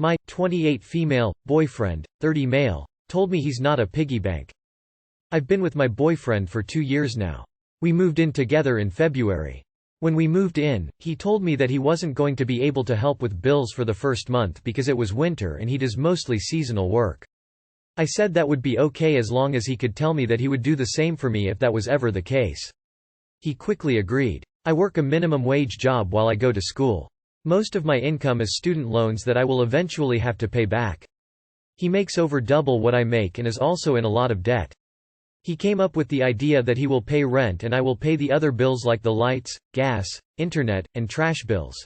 My 28 female boyfriend, 30 male, told me he's not a piggy bank. I've been with my boyfriend for 2 years now. We moved in together in February. When we moved in, he told me that he wasn't going to be able to help with bills for the first month because it was winter and he does mostly seasonal work. I said that would be okay as long as he could tell me that he would do the same for me if that was ever the case. He quickly agreed. I work a minimum wage job while I go to school. Most of my income is student loans that I will eventually have to pay back. He makes over double what I make and is also in a lot of debt. He came up with the idea that he will pay rent and I will pay the other bills like the lights, gas, internet, and trash bills.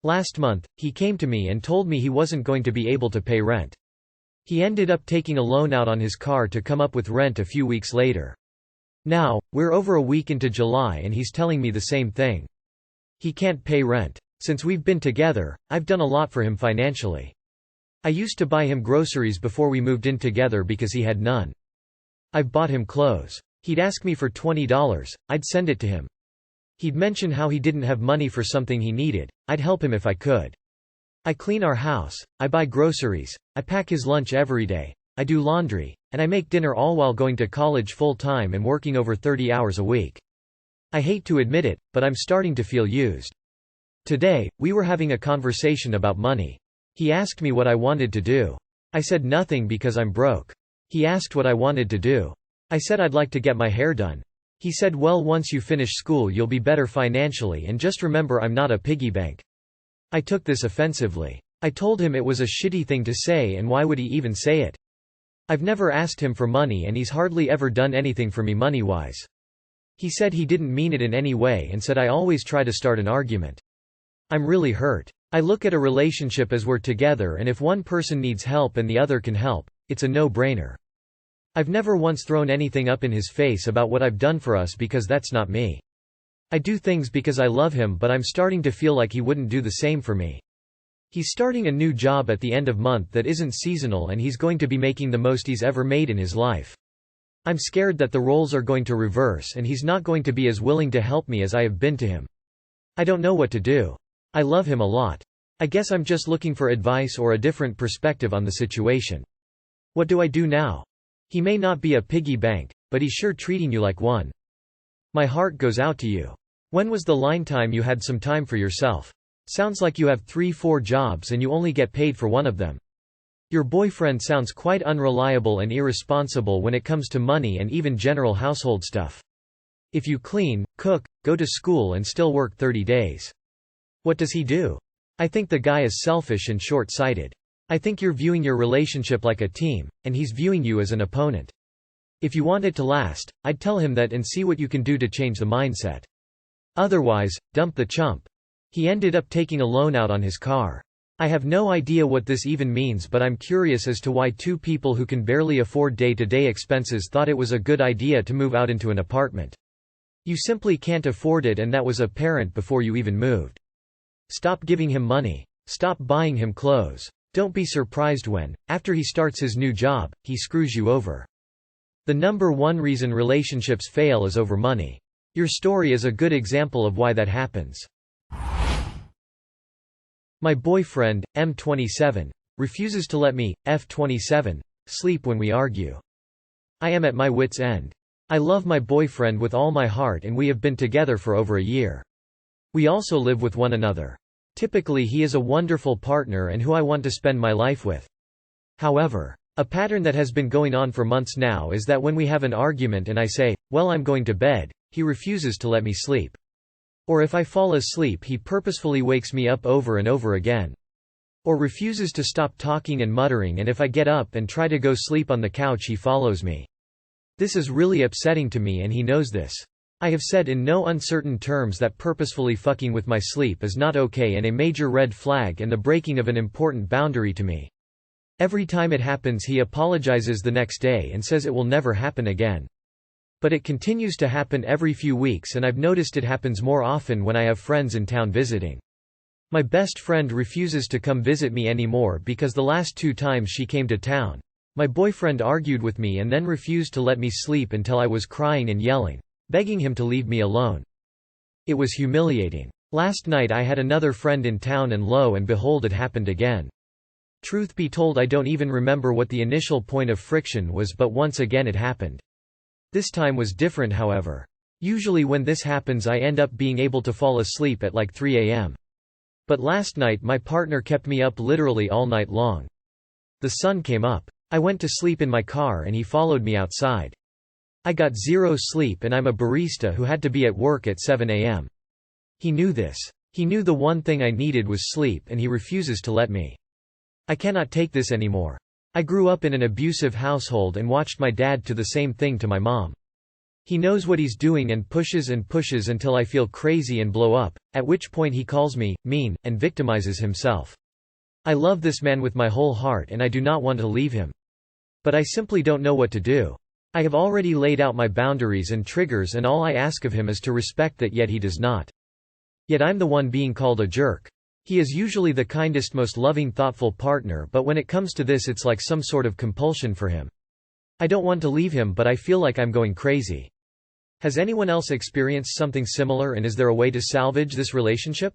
Last month, he came to me and told me he wasn't going to be able to pay rent. He ended up taking a loan out on his car to come up with rent a few weeks later. Now, we're over a week into July and he's telling me the same thing. He can't pay rent. Since we've been together, I've done a lot for him financially. I used to buy him groceries before we moved in together because he had none. I've bought him clothes. He'd ask me for $20, I'd send it to him. He'd mention how he didn't have money for something he needed, I'd help him if I could. I clean our house, I buy groceries, I pack his lunch every day, I do laundry, and I make dinner all while going to college full-time and working over 30 hours a week. I hate to admit it, but I'm starting to feel used. Today, we were having a conversation about money. He asked me what I wanted to do. I said nothing because I'm broke. He asked what I wanted to do. I said I'd like to get my hair done. He said, well, once you finish school you'll be better financially, and just remember I'm not a piggy bank. I took this offensively. I told him it was a shitty thing to say and why would he even say it? I've never asked him for money and he's hardly ever done anything for me money-wise. He said he didn't mean it in any way and said I always try to start an argument. I'm really hurt. I look at a relationship as we're together and if one person needs help and the other can help, it's a no-brainer. I've never once thrown anything up in his face about what I've done for us because that's not me. I do things because I love him, but I'm starting to feel like he wouldn't do the same for me. He's starting a new job at the end of month that isn't seasonal and he's going to be making the most he's ever made in his life. I'm scared that the roles are going to reverse and he's not going to be as willing to help me as I have been to him. I don't know what to do. I love him a lot. I guess I'm just looking for advice or a different perspective on the situation. What do I do now? He may not be a piggy bank, but he's sure treating you like one. My heart goes out to you. When was the last time you had some time for yourself? Sounds like you have 3-4 jobs and you only get paid for one of them. Your boyfriend sounds quite unreliable and irresponsible when it comes to money and even general household stuff. If you clean, cook, go to school and still work 30 days. What does he do? I think the guy is selfish and short-sighted. I think you're viewing your relationship like a team, and he's viewing you as an opponent. If you want it to last, I'd tell him that and see what you can do to change the mindset. Otherwise, dump the chump. He ended up taking a loan out on his car. I have no idea what this even means, but I'm curious as to why two people who can barely afford day-to-day expenses thought it was a good idea to move out into an apartment. You simply can't afford it, and that was apparent before you even moved. Stop giving him money. Stop buying him clothes. Don't be surprised when, after he starts his new job, he screws you over. The number one reason relationships fail is over money. Your story is a good example of why that happens. My boyfriend, M27, refuses to let me, F27, sleep when we argue. I am at my wit's end. I love my boyfriend with all my heart and we have been together for over a year. We also live with one another. Typically he is a wonderful partner and who I want to spend my life with. However, a pattern that has been going on for months now is that when we have an argument and I say, well, I'm going to bed, he refuses to let me sleep. Or if I fall asleep he purposefully wakes me up over and over again. Or refuses to stop talking and muttering, and if I get up and try to go sleep on the couch he follows me. This is really upsetting to me and he knows this. I have said in no uncertain terms that purposefully fucking with my sleep is not okay and a major red flag and the breaking of an important boundary to me. Every time it happens he apologizes the next day and says it will never happen again. But it continues to happen every few weeks, and I've noticed it happens more often when I have friends in town visiting. My best friend refuses to come visit me anymore because the last 2 times she came to town, my boyfriend argued with me and then refused to let me sleep until I was crying and yelling, begging him to leave me alone. It was humiliating. Last night I had another friend in town and lo and behold it happened again. Truth be told, I don't even remember what the initial point of friction was, but once again it happened. This time was different, however. Usually when this happens I end up being able to fall asleep at like 3 a.m. But last night my partner kept me up literally all night long. The sun came up. I went to sleep in my car and he followed me outside. I got zero sleep and I'm a barista who had to be at work at 7 a.m. He knew this. He knew the one thing I needed was sleep and he refuses to let me. I cannot take this anymore. I grew up in an abusive household and watched my dad do the same thing to my mom. He knows what he's doing and pushes until I feel crazy and blow up, at which point he calls me mean and victimizes himself. I love this man with my whole heart and I do not want to leave him. But I simply don't know what to do. I have already laid out my boundaries and triggers and all I ask of him is to respect that, yet he does not. Yet I'm the one being called a jerk. He is usually the kindest, most loving, thoughtful partner, but when it comes to this it's like some sort of compulsion for him. I don't want to leave him but I feel like I'm going crazy. Has anyone else experienced something similar, and is there a way to salvage this relationship?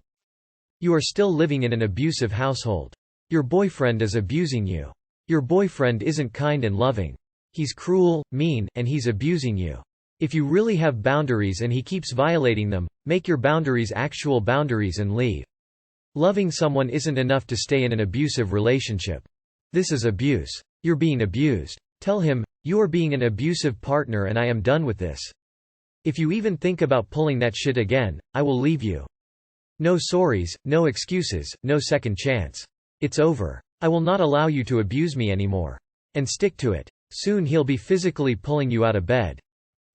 You are still living in an abusive household. Your boyfriend is abusing you. Your boyfriend isn't kind and loving. He's cruel, mean, and he's abusing you. If you really have boundaries and he keeps violating them, make your boundaries actual boundaries and leave. Loving someone isn't enough to stay in an abusive relationship. This is abuse. You're being abused. Tell him, you are being an abusive partner and I am done with this. If you even think about pulling that shit again, I will leave you. No sorries, no excuses, no second chance. It's over. I will not allow you to abuse me anymore. And stick to it. Soon he'll be physically pulling you out of bed.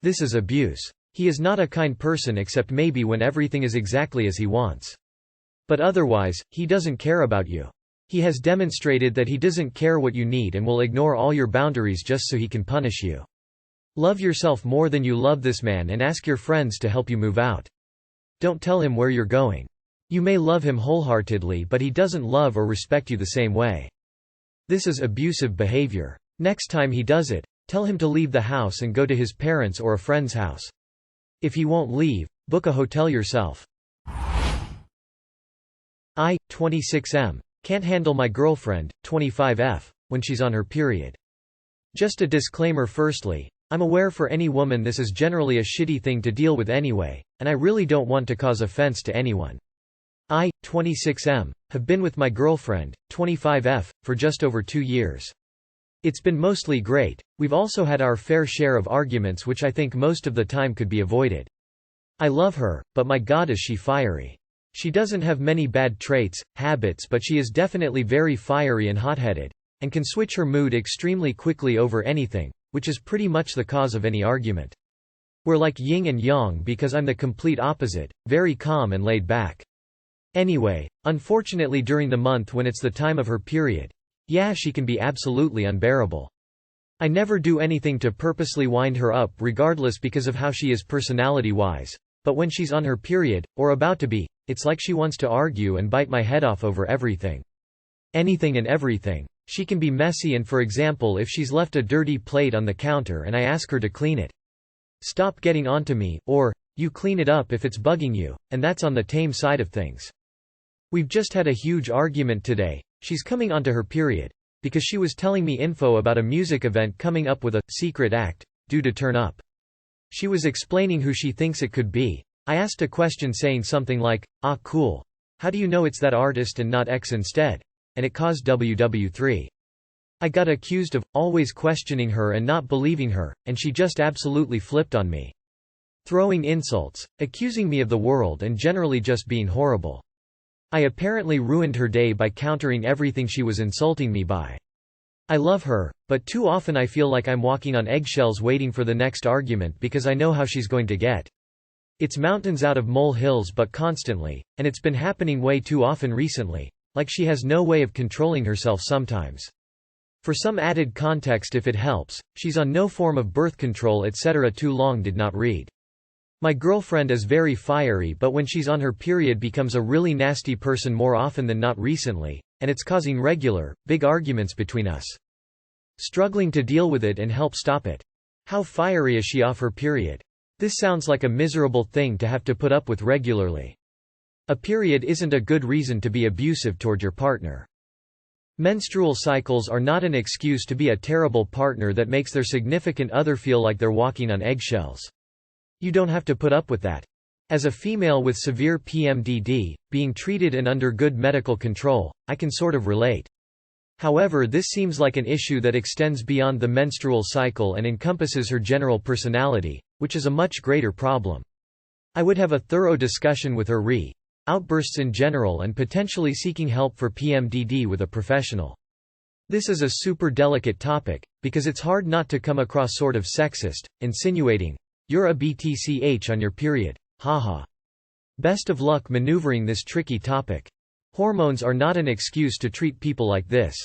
This is abuse. He is not a kind person except maybe when everything is exactly as he wants. But otherwise, he doesn't care about you. He has demonstrated that he doesn't care what you need and will ignore all your boundaries just so he can punish you. Love yourself more than you love this man and ask your friends to help you move out. Don't tell him where you're going. You may love him wholeheartedly but he doesn't love or respect you the same way. This is abusive behavior. Next time he does it, tell him to leave the house and go to his parents' or a friend's house. If he won't leave, book a hotel yourself. 26M. Can't handle my girlfriend, 25F, when she's on her period. Just a disclaimer. Firstly, I'm aware for any woman this is generally a shitty thing to deal with anyway, and I really don't want to cause offense to anyone. 26M, have been with my girlfriend, 25F, for just over 2 years. It's been mostly great. We've also had our fair share of arguments which I think most of the time could be avoided. I love her, but my God is she fiery. She doesn't have many bad traits, habits, but she is definitely very fiery and hot-headed, and can switch her mood extremely quickly over anything, which is pretty much the cause of any argument. We're like yin and yang because I'm the complete opposite, very calm and laid back. Anyway, unfortunately during the month when it's the time of her period, yeah, she can be absolutely unbearable. I never do anything to purposely wind her up regardless because of how she is personality-wise, but when she's on her period, or about to be, it's like she wants to argue and bite my head off over everything. Anything and everything. She can be messy, and for example if she's left a dirty plate on the counter and I ask her to clean it. Stop getting onto me, or, you clean it up if it's bugging you, and that's on the tame side of things. We've just had a huge argument today. She's coming onto her period, because she was telling me info about a music event coming up with a secret act, due to turn up. She was explaining who she thinks it could be. I asked a question saying something like, "Ah, cool. How do you know it's that artist and not X instead?" And it caused WW3. I got accused of always questioning her and not believing her, and she just absolutely flipped on me. Throwing insults, accusing me of the world and generally just being horrible. I apparently ruined her day by countering everything she was insulting me by. I love her, but too often I feel like I'm walking on eggshells waiting for the next argument because I know how she's going to get. It's mountains out of molehills but constantly, and it's been happening way too often recently, like she has no way of controlling herself sometimes. For some added context if it helps, she's on no form of birth control etc. Too long did not read. My girlfriend is very fiery but when she's on her period becomes a really nasty person more often than not recently, and it's causing regular, big arguments between us. Struggling to deal with it and help stop it. How fiery is she off her period? This sounds like a miserable thing to have to put up with regularly. A period isn't a good reason to be abusive toward your partner. Menstrual cycles are not an excuse to be a terrible partner that makes their significant other feel like they're walking on eggshells. You don't have to put up with that. As a female with severe PMDD, being treated and under good medical control, I can sort of relate. However, this seems like an issue that extends beyond the menstrual cycle and encompasses her general personality, which is a much greater problem. I would have a thorough discussion with her outbursts in general and potentially seeking help for PMDD with a professional. This is a super delicate topic, because it's hard not to come across sort of sexist, insinuating, "You're a BTCH on your period, haha." Best of luck maneuvering this tricky topic. Hormones are not an excuse to treat people like this.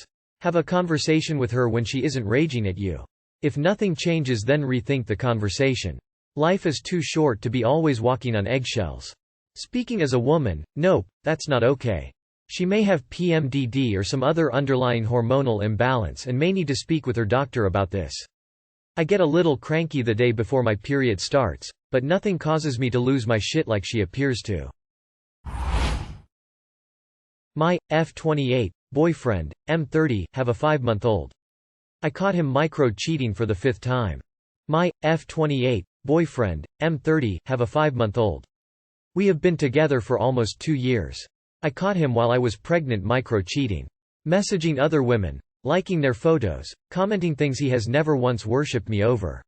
Have a conversation with her when she isn't raging at you. If nothing changes, then rethink the conversation. Life is too short to be always walking on eggshells. Speaking as a woman, nope, that's not okay. She may have PMDD or some other underlying hormonal imbalance and may need to speak with her doctor about this. I get a little cranky the day before my period starts, but nothing causes me to lose my shit like she appears to. My F28 boyfriend, M30, have a 5-month-old. I caught him micro-cheating for the 5th time. My F28 boyfriend, M30, have a 5-month-old. We have been together for almost 2 years. I caught him while I was pregnant micro-cheating. Messaging other women, liking their photos, commenting things he has never once worshipped me over.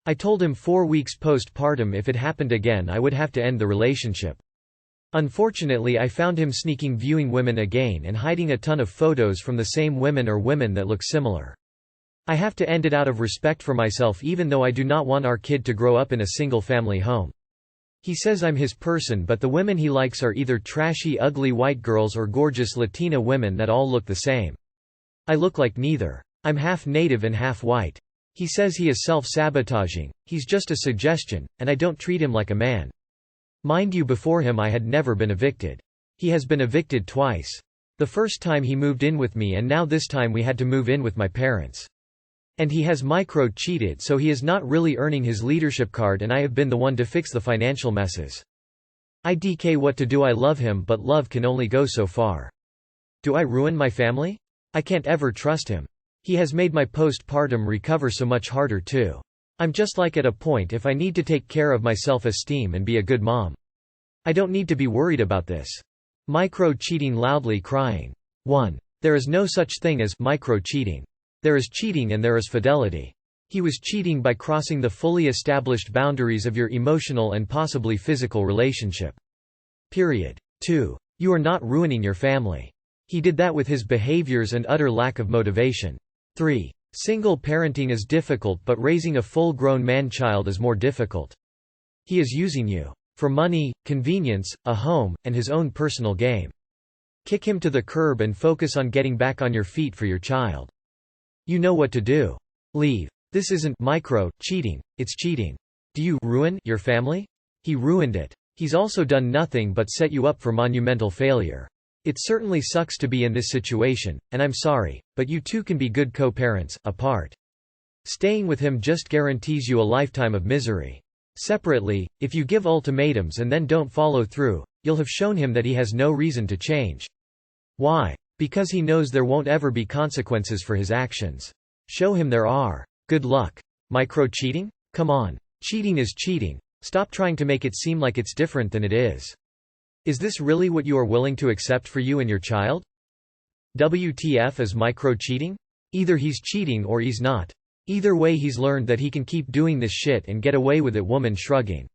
I told him 4 weeks postpartum if it happened again I would have to end the relationship. Unfortunately, I found him sneaking viewing women again and hiding a ton of photos from the same women or women that look similar. I have to end it out of respect for myself, even though I do not want our kid to grow up in a single-family home. He says I'm his person, but the women he likes are either trashy ugly white girls or gorgeous Latina women that all look the same. I look like neither. I'm half native and half white. He says he is self-sabotaging, he's just a suggestion, and I don't treat him like a man. Mind you, before him I had never been evicted. He has been evicted twice. The first time he moved in with me, and now this time we had to move in with my parents. And he has micro-cheated, so he is not really earning his leadership card, and I have been the one to fix the financial messes. IDK, what to do? I love him, but love can only go so far. Do I ruin my family? I can't ever trust him. He has made my postpartum recover so much harder too. I'm just like at a point if I need to take care of my self-esteem and be a good mom. I don't need to be worried about this. Micro-cheating, loudly crying. 1. There is no such thing as micro-cheating. There is cheating and there is fidelity. He was cheating by crossing the fully established boundaries of your emotional and possibly physical relationship. Period. 2. You are not ruining your family. He did that with his behaviors and utter lack of motivation. 3. Single parenting is difficult, but raising a full-grown man-child is more difficult. He is using you. For money, convenience, a home, and his own personal game. Kick him to the curb and focus on getting back on your feet for your child. You know what to do. Leave. This isn't micro-cheating, it's cheating. Do you ruin your family? He ruined it. He's also done nothing but set you up for monumental failure. It certainly sucks to be in this situation, and I'm sorry, but you two can be good co-parents, apart. Staying with him just guarantees you a lifetime of misery. Separately, if you give ultimatums and then don't follow through, you'll have shown him that he has no reason to change. Why? Because he knows there won't ever be consequences for his actions. Show him there are. Good luck. Micro-cheating? Come on. Cheating is cheating. Stop trying to make it seem like it's different than it is. Is this really what you are willing to accept for you and your child? WTF is micro-cheating? Either he's cheating or he's not. Either way, he's learned that he can keep doing this shit and get away with it. Woman shrugging.